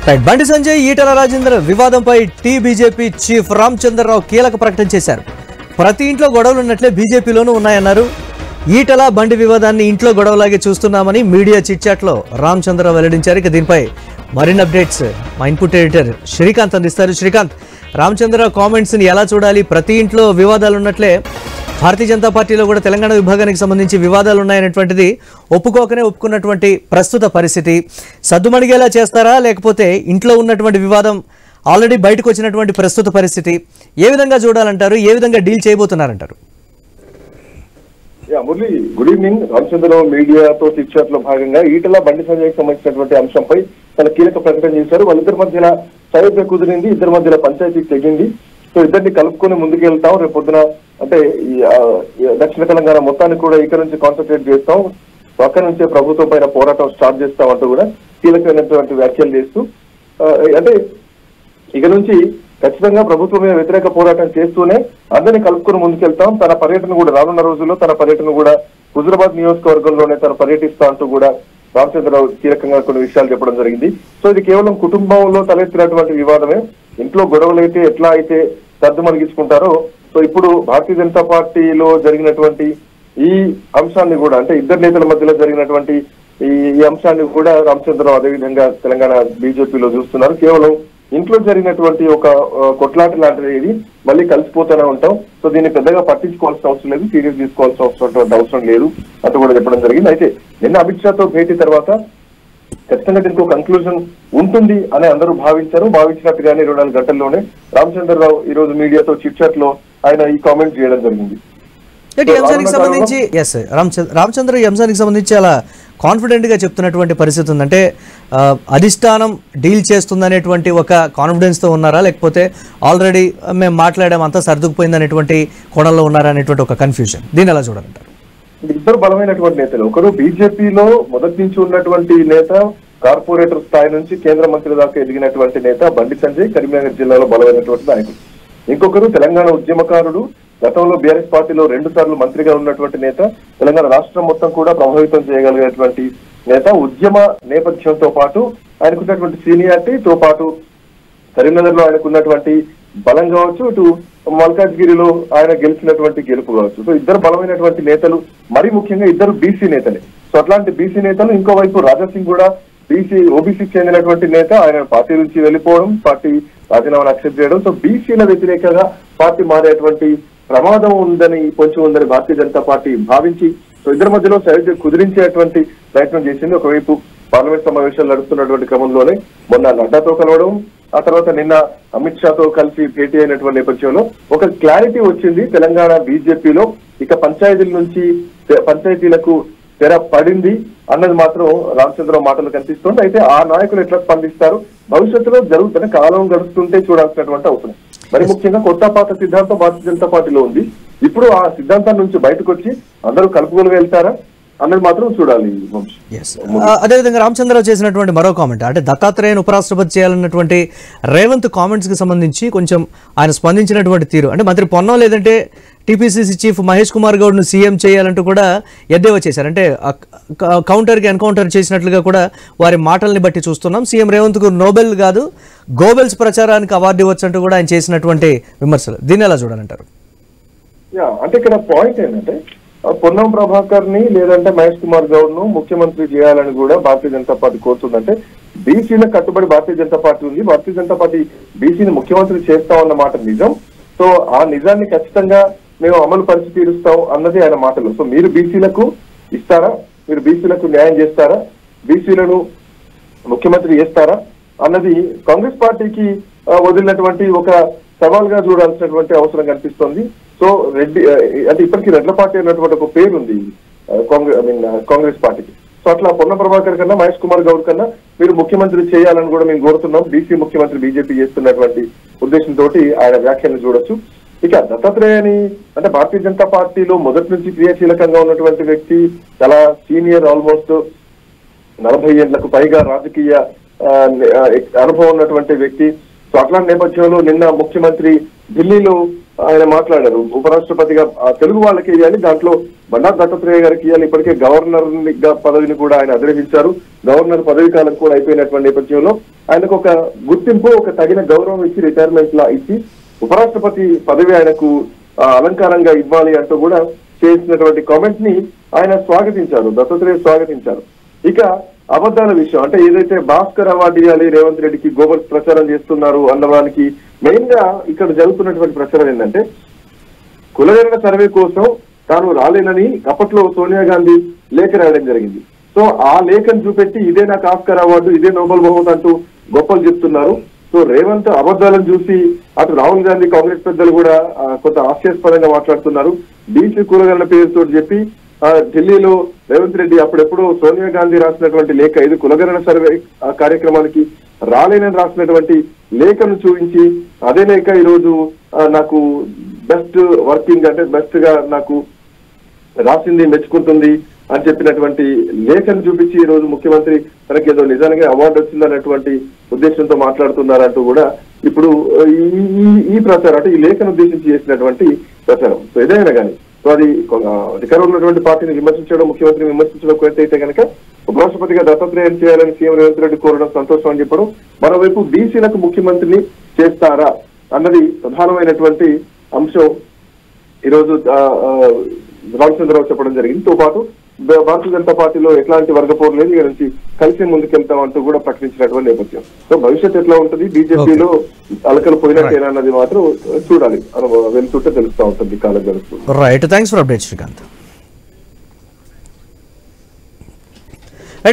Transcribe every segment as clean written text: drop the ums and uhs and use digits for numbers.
Right. Bandi Sanjay Etela Rajender వివాదంపై BJP chief Ramachandra Rao కీలక ప్రకటన చేశారు. ప్రతి ఇంట్లో గొడవలు ఉన్నట్లే బీజేపీలోనూ ఉన్నాయన్నారు. ఈటల బండి వివాదాన్ని ఇంట్లో గొడవలాగే చూస్తున్నామని మీడియా చిట్చాట్లో రామచంద్రరావు వెల్లడించారు. ఇక దీనిపై మరిన్ని అప్డేట్స్ మా ఇన్పుట్ ఎడిటర్ శ్రీకాంత్ అందిస్తారు. శ్రీకాంత్, రామచంద్రరావు కామెంట్స్ని ఎలా చూడాలి? ప్రతి ఇంట్లో వివాదాలు ఉన్నట్లే భారతీయ జనతా పార్టీలో కూడా తెలంగాణ విభాగానికి సంబంధించి వివాదాలు ఉన్నాయనేటువంటిది ఒప్పుకున్నటువంటి ప్రస్తుత పరిస్థితి సద్దుమణిగేలా చేస్తారా, లేకపోతే ఇంట్లో ఉన్నటువంటి వివాదం ఆల్రెడీ బయటకు వచ్చినటువంటి ప్రస్తుత పరిస్థితి ఏ విధంగా చూడాలంటారు? ఏ విధంగా డీల్ చేయబోతున్నారంటారు? Murali, good evening. రామచంద్రరావు మీడియాతో చిట్చాట్లో భాగంగా ఈటల బండి సంజయ్కి సంబంధించినటువంటి అంశంపై తన కీలక ప్రకటన చేశారు. వాళ్ళిద్దరి మధ్యన సైడ్ కుదిరింది, ఇద్దరి మధ్యన పంచాయతీకి తెగింది. సో ఇద్దరిని కలుపుకొని ముందుకు వెళ్తాం. రేపు పొద్దున అంటే దక్షిణ తెలంగాణ మొత్తాన్ని కూడా ఇక్కడ నుంచి కాన్సన్ట్రేట్ చేస్తాం, పక్క నుంచే ప్రభుత్వం పైన పోరాటం స్టార్ట్ చేస్తాం అంటూ కూడా కీలకమైనటువంటి వ్యాఖ్యలు చేస్తూ అంటే ఇక నుంచి ఖచ్చితంగా ప్రభుత్వం మీద వ్యతిరేక పోరాటం చేస్తూనే అందరినీ కలుపుకొని ముందుకెళ్తాం. తన పర్యటన కూడా రానున్న రోజుల్లో తన పర్యటన కూడా హుజురాబాద్ నియోజకవర్గంలోనే తను పర్యటిస్తా అంటూ కూడా రామచంద్రరావు కీలకంగా కొన్ని విషయాలు చెప్పడం జరిగింది. సో ఇది కేవలం కుటుంబంలో తలెత్తినటువంటి వివాదమే. ఇంట్లో గొడవలైతే ఎట్లా అయితే సర్దుమణిగించుకుంటారో, సో ఇప్పుడు భారతీయ జనతా పార్టీలో జరిగినటువంటి ఈ అంశాన్ని కూడా అంటే ఇద్దరు నేతల మధ్యలో జరిగినటువంటి ఈ అంశాన్ని కూడా రామచంద్రరావు అదేవిధంగా తెలంగాణ బీజేపీలో చూస్తున్నారు. కేవలం ఇంట్లో జరిగినటువంటి ఒక కొట్లాట లాంటిది ఇది మళ్ళీ కలిసిపోతూనే ఉంటాం. సో దీన్ని పెద్దగా పట్టించుకోవాల్సిన అవసరం లేదు, సీరియస్ తీసుకోవాల్సిన అవసరం లేదు అంటూ కూడా చెప్పడం జరిగింది. అయితే నిన్న అమిత్ షాతో భేటీ తర్వాత ఖచ్చితంగా దీనికి ఒక కంక్లూజన్ ఉంటుంది అని అందరూ భావించినట్టుగానే 24 గంటల్లోనే రామచంద్రరావు ఈ రోజు మీడియాతో చిట్చాట్ లో ఆయన ఈ కామెంట్ చేయడం జరిగింది. ఈ అంశానికి సంబంధించి రామచంద్ర ఈ అంశానికి సంబంధించి చాలా కాన్ఫిడెంట్ గా చెప్తున్నటువంటి పరిస్థితి ఉందంటే అధిష్టానం డీల్ చేస్తుందనేటువంటి ఒక కాన్ఫిడెన్స్ తో ఉన్నారా, లేకపోతే ఆల్రెడీ మేము మాట్లాడాం అంతా సర్దుకుపోయింది అనేటువంటి కోణంలో ఉన్నారా అనేటువంటి ఒక కన్ఫ్యూజన్, దీన్ని ఎలా చూడాలంటారు? ఇద్దరు బలమైనటువంటి నేతలు. ఒకరు బీజేపీలో మొదటి నుంచి ఉన్నటువంటి నేత, కార్పొరేటర్ స్థాయి నుంచి కేంద్ర మంత్రి దాకా ఎదిగినటువంటి నేత బండి సంజయ్, కరీంనగర్ జిల్లాలో బలమైనటువంటి నాయకుడు. ఇంకొకరు తెలంగాణ ఉద్యమకారుడు, గతంలో బీఆర్ఎస్ పార్టీలో 2 సార్లు మంత్రిగా ఉన్నటువంటి నేత, తెలంగాణ రాష్ట్రం మొత్తం కూడా ప్రభావితం చేయగలిగినటువంటి నేత. ఉద్యమ నేపథ్యంతో పాటు ఆయనకున్నటువంటి సీనియారిటీతో పాటు కరీంనగర్ లో ఆయనకున్నటువంటి బలం కావచ్చు, ఇటు మల్కాజ్గిరిలో ఆయన గెలిచినటువంటి గెలుపు కావచ్చు. సో ఇద్దరు బలమైనటువంటి నేతలు, మరీ ముఖ్యంగా ఇద్దరు బీసీ నేతలే. సో అట్లాంటి బీసీ నేతలు, ఇంకోవైపు రాజాసింగ్ కూడా ఓబీసీకి చెందినటువంటి నేత. ఆయన పార్టీ నుంచి వెళ్ళిపోవడం, పార్టీ రాజీనామాను అక్సెప్ట్ చేయడం. సో బీసీల వ్యతిరేకంగా పార్టీ మారేటువంటి ప్రమాదం పొంచి ఉందని భారతీయ జనతా పార్టీ భావించి సో ఇద్దరి మధ్యలో సైడ్ కుదిరించేటువంటి ప్రయత్నం చేసింది. ఒకవైపు పార్లమెంట్ సమావేశాలు నడుస్తున్నటువంటి క్రమంలోనే మొన్న నడ్డాతో కలవడం, ఆ తర్వాత నిన్న అమిత్ షాతో కలిసి భేటీ అయినటువంటి నేపథ్యంలో ఒక క్లారిటీ వచ్చింది తెలంగాణ బీజేపీలో. ఇక పంచాయతీలకు తెర పడింది అన్నది మాత్రం రామచంద్రరావు మాటలు కనిపిస్తుంది. అయితే ఆ నాయకులు ఎట్లా స్పందిస్తారు, భవిష్యత్తులో జరుగుతున్న కాలం గడుస్తుంటే చూడాల్సినటువంటి అవసరం. మరి ముఖ్యంగా కొత్త పాత సిద్ధాంతం భారతీయ జనతా పార్టీలో ఉంది. ఇప్పుడు ఆ సిద్ధాంతం నుంచి బయటకు వచ్చి అందరూ కలుపుకొని వెళ్తారా అన్నది మాత్రం చూడాలి. అదేవిధంగా రామచంద్రరావు చేసినటువంటి మరో కామెంట్ అంటే దత్తాత్రేయను ఉపరాష్ట్రపతి చేయాలన్నటువంటి రేవంత్ కామెంట్స్ కి సంబంధించి కొంచెం ఆయన స్పందించినటువంటి తీరు అంటే మంత్రి పొన్నం లేదంటే టీపీసీసీ చీఫ్ మహేష్ కుమార్ గౌడ్ను సీఎం చేయాలంటూ కూడా ఎద్దేవా చేశారు. అంటే కౌంటర్కి ఎన్కౌంటర్ చేసినట్లుగా కూడా వారి మాటల్ని బట్టి చూస్తున్నాం. సీఎం రేవంత్కు నోబెల్ కాదు గోబెల్స్ ప్రచారానికి అవార్డు ఇవ్వచ్చు అంటూ కూడా ఆయన చేసినటువంటి విమర్శలు, దీన్ని ఎలా చూడాలంటారు? అంటే ఇక్కడ పాయింట్ ఏంటంటే పొన్నం ప్రభాకర్ ని లేదంటే మహేష్ కుమార్ గౌడ్ ను ముఖ్యమంత్రి చేయాలని కూడా భారతీయ జనతా పార్టీ కోరుతుందంటే బీసీలకు కట్టుబడి భారతీయ జనతా పార్టీ ఉంది. భారతీయ జనతా పార్టీ బీసీని ముఖ్యమంత్రి చేస్తామన్న మాట నిజం. సో ఆ నిజాన్ని ఖచ్చితంగా మేము అమలు పరిచి తీరుస్తాం అన్నది ఆయన మాటలు. సో మీరు బీసీలకు ఇస్తారా, మీరు బీసీలకు న్యాయం చేస్తారా, బీసీలను ముఖ్యమంత్రి చేస్తారా అన్నది కాంగ్రెస్ పార్టీకి వదిలినటువంటి ఒక సవాల్గా చూడాల్సినటువంటి అవసరం కనిపిస్తోంది. సో రెడ్డి అంటే ఇప్పటికీ రెడ్ల పార్టీ అన్నటువంటి ఒక పేరు ఉంది కాంగ్రెస్ పార్టీకి. సో అట్లా పొన్న ప్రభాకర్ కన్నా మహేష్ కుమార్ గౌడ్ కన్నా మీరు ముఖ్యమంత్రి చేయాలని కూడా మేము కోరుతున్నాం. బీసీ ముఖ్యమంత్రి బీజేపీ చేస్తున్నటువంటి ఉద్దేశంతో ఆయన వ్యాఖ్యలు చూడొచ్చు. ఇక దత్తాత్రేయని అంటే భారతీయ జనతా పార్టీలో మొదటి నుంచి క్రియాశీలకంగా ఉన్నటువంటి వ్యక్తి, చాలా సీనియర్, ఆల్మోస్ట్ 40 ఏళ్లకు పైగా రాజకీయ అనుభవం ఉన్నటువంటి వ్యక్తి. సో అట్లాంటి నేపథ్యంలో నిన్న ముఖ్యమంత్రి ఢిల్లీలో ఆయన మాట్లాడారు. ఉపరాష్ట్రపతిగా తెలుగు వాళ్ళకి ఇవ్వాలి, దాంట్లో బండారు దత్తాత్రేయ గారికి ఇవ్వాలి. ఇప్పటికే గవర్నర్ పదవిని కూడా ఆయన అధిరోహించారు. గవర్నర్ పదవి కాలం కూడా అయిపోయినటువంటి నేపథ్యంలో ఆయనకు ఒక గుర్తింపు, ఒక తగిన గౌరవం ఇచ్చి రిటైర్మెంట్ లా ఇచ్చి ఉపరాష్ట్రపతి పదవి ఆయనకు అలంకారంగా ఇవ్వాలి అంటూ కూడా చేసినటువంటి కామెంట్ ని ఆయన స్వాగతించారు, దత్తాత్రేయ స్వాగతించారు. ఇక అబద్ధాల విషయం అంటే ఏదైతే భాస్కర్ అవార్డు ఇవ్వాలి రేవంత్ రెడ్డికి గోబల్స్ ప్రచారం చేస్తున్నారు అన్నదానికి మెయిన్ గా ఇక్కడ జరుగుతున్నటువంటి ప్రచారం ఏంటంటే కులగణన సర్వే కోసం తాను రాలేనని అప్పట్లో సోనియా గాంధీ లేఖ రాయడం జరిగింది. సో ఆ లేఖను చూపెట్టి ఇదే నాకు ఆస్కర్ అవార్డు, ఇదే నోబెల్ బహుమతి అంటూ గొప్పలు చెప్తున్నారు. సో రేవంత్ అబద్ధాలను చూసి అటు రాహుల్ గాంధీ కాంగ్రెస్ పెద్దలు కూడా కొంత హాస్యాస్పదంగా మాట్లాడుతున్నారు. బీసీ కులగణన పేరుతో చెప్పి ఢిల్లీలో రేవంత్ రెడ్డి అప్పుడెప్పుడు సోనియా గాంధీ రాసినటువంటి లేఖ, ఇది కులగణన సర్వే కార్యక్రమానికి రాలేనని రాసినటువంటి లేఖను చూపించి అదే లేఖ ఈరోజు నాకు బెస్ట్ వర్కింగ్ అంటే బెస్ట్ గా నాకు రాసింది, మెచ్చుకుంటుంది అని చెప్పినటువంటి లేఖను చూపించి ఈ రోజు ముఖ్యమంత్రి తనకి ఏదో నిజంగా అవార్డు వచ్చిందన్నటువంటి ఉద్దేశంతో మాట్లాడుతున్నారంటూ కూడా ఇప్పుడు ఈ ప్రచారం అంటే ఈ లేఖను ఉద్దేశించి చేసినటువంటి ప్రచారం. సో ఏదైనా కానీ సో అది అధికారంలో ఉన్నటువంటి పార్టీని విమర్శించడం, ముఖ్యమంత్రిని విమర్శించడం అయితే కనుక ఉపరాష్ట్రపతిగా దత్తాత్రేయం చేయాలని సీఎం రేవంత్ రెడ్డి కోరడం సంతోషం అని చెప్పడం, మరోవైపు బీసీలకు ముఖ్యమంత్రిని చేస్తారా అన్నది ప్రధానమైనటువంటి అంశం ఈరోజు రామచంద్రరావు చెప్పడం జరిగింది. తో పాటు భారతీయ జనతా పార్టీలో ఎట్లాంటి వర్గపోరు లేదు, ఇక్కడ నుంచి కలిసి ముందుకెళ్తాం అంటూ కూడా ప్రకటించినటువంటి నేపథ్యం. సో భవిష్యత్ ఎట్లా ఉంటుంది, బీజేపీలో అలకలు పోయినట్టేనా అన్నది మాత్రం చూడాలి, వెళ్తుంటే తెలుస్తా ఉంటుంది కాలం గడుస్తుంది. Right, thanks for update Srikanth.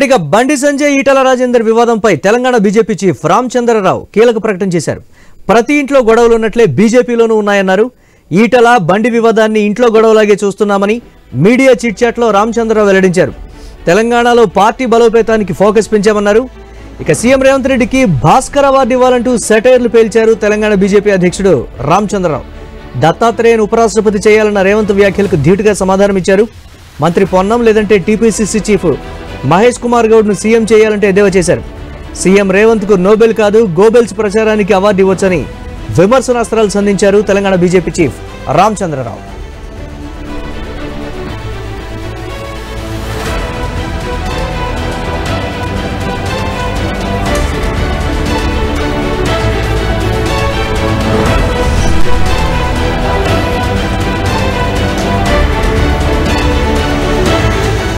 ఇక బండి సంజయ్ ఈటల రాజేందర్ వివాదంపై తెలంగాణ బీజేపీ చీఫ్ రామచంద్రరావు కీలక ప్రకటన చేశారు. ప్రతి ఇంట్లో గొడవలు ఉన్నట్లే బీజేపీలోనూ ఉన్నాయన్నారు. ఈటల బండి వివాదాన్ని ఇంట్లో గొడవలాగే చూస్తున్నామని మీడియా చిట్ చాట్లో రామచంద్రరావు వెల్లడించారు. తెలంగాణలో పార్టీ బలోపేతానికి ఫోకస్ పెంచామన్నారు. ఇక సీఎం రేవంత్ రెడ్డికి భాస్కర్ అవార్డు ఇవ్వాలంటూ సెటైర్లు పేల్చారు తెలంగాణ బీజేపీ అధ్యక్షుడు రామచంద్రరావు. దత్తాత్రేయను ఉపరాష్ట్రపతి చేయాలన్న రేవంత్ వ్యాఖ్యలకు ధీటుగా సమాధానం ఇచ్చారు. మంత్రి పొన్నం లేదంటే టీపీసీసీ చీఫ్ మహేష్ కుమార్ గౌడ్ను సీఎం చేయాలంటే ఎద్దేవా చేశారు. సీఎం రేవంత్ కు నోబెల్ కాదు గోబెల్స్ ప్రచారానికి అవార్డు ఇవ్వొచ్చని విమర్శనాస్త్రాలు సంధించారు తెలంగాణ బీజేపీ చీఫ్ రామచంద్రరావు.